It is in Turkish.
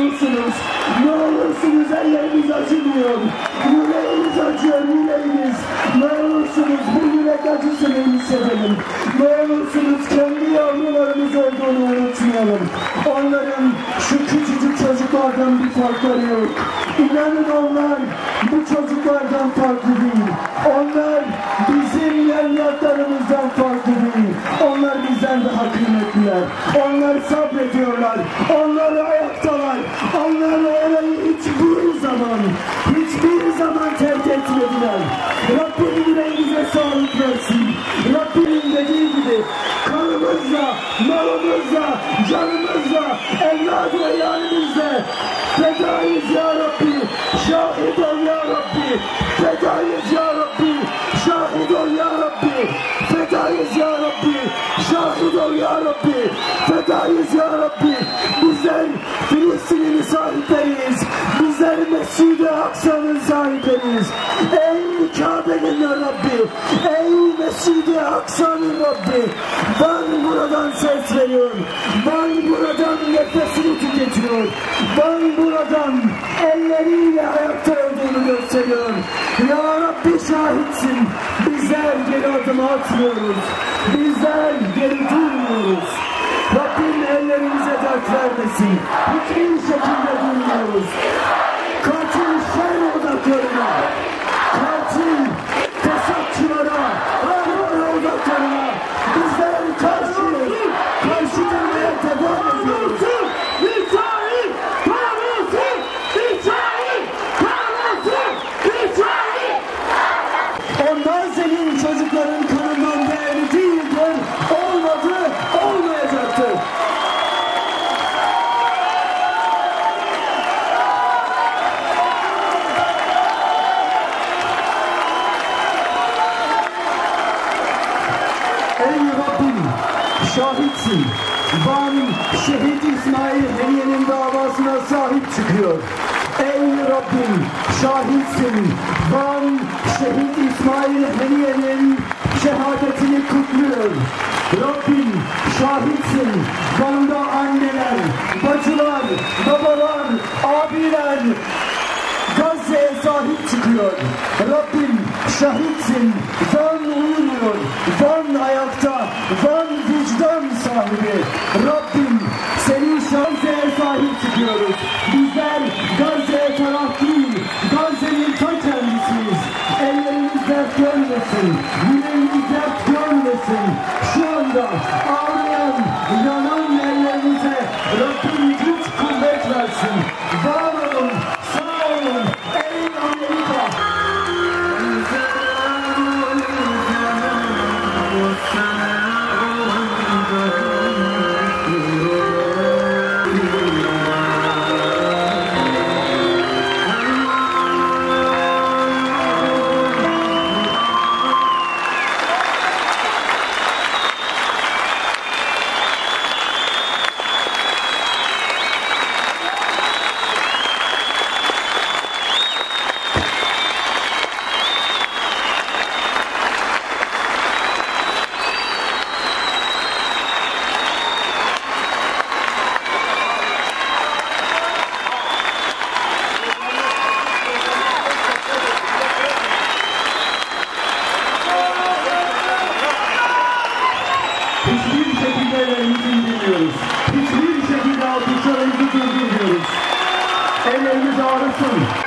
olursunuz. Ne olursunuz, ellerimiz acımıyor. Yüreğimiz acıyor, yüreğimiz. Ne olursunuz bu yürek acısını hissedelim. Ne olursunuz kendi yavrularımız olduğunu unutmayalım. Onların şu küçücük çocuklardan bir farkları yok. İnanın onlar bu çocuklardan farklı değil. Onlar bizim evlatlarımızdan farklı değil. Onlar bizden daha kıymetliler. Onlar sabrediyorlar. Onlar ayaktalar. Onlar orayı hiçbir zaman terk etmediler. Rabbim yüreğinize sağlık versin. Rabbimin dediği gibi kanımızla, malımızla, canımızla, evladı ve yarimizle fedayız ya Rabbi. Şahit ol ya Rabbi. Fedayız ya Rabbi. Şahit ol ya Rabbi. Fedayız ya Rabbi. Şahit ol ya Rabbi. Fedayız ya Rabbi. Bizler Filistin'in sahipleriyiz. Bizler Mescid-i Aksa'nın sahipleriyiz. Ey Kabe'nin Rabbi. Ey Mescid-i Aksa'nın Rabbi. Ben buradan ses veriyorum. Ben buradan nefesini tüketiyor. Ben buradan elleriyle ayakta olduğunu gösteriyor. Ya Rabbi şahitsin. Bizler geri adım atmıyoruz. Bizler geri durmuyoruz. Rabbim ellerimize dert vermesin. Hiçbir şekilde durmuyoruz. Katil şer odaklarına, katil fesatçılara, ağır odaklarına bizler karşı durmaya devam ediyoruz. İsrail kahrolsun! İsrail kahrolsun! İsrail! Onlar senin çocukların kanından değerli değildir. Olmadı, olmayacaktır. Ey Rabbim, şahitsin. Van şehit İsmail Heniye'nin davasına sahip çıkıyor. Ey Rabbim, şahitsin. Van şehit İsmail Heniye'nin şehadetini kutluyor. Rabbim, şahitsin. Van'da anneler, bacılar, babalar, abiler Gazze'ye sahip çıkıyor. Rabbim şahitsin. Van uyumuyor. Van ayakta. Van vicdan sahibi. Rabbim senin Gazze'ye sahip çıkıyoruz. Bizler Gazze'ye taraf değil, Gazze'nin ta kendisiyiz. Ellerimiz dert görmesin. Yüreğimiz dert görmesin. Şu anda ağlayan, yanan ellerimize Rabbim güç kuvvet versin. Var olun. Ey Amerika! Hiçbir şekilde ellerimizi indirmiyoruz. Hiçbir şekilde alkışlarımızı durdurmuyoruz. Ellerimiz ağrısın.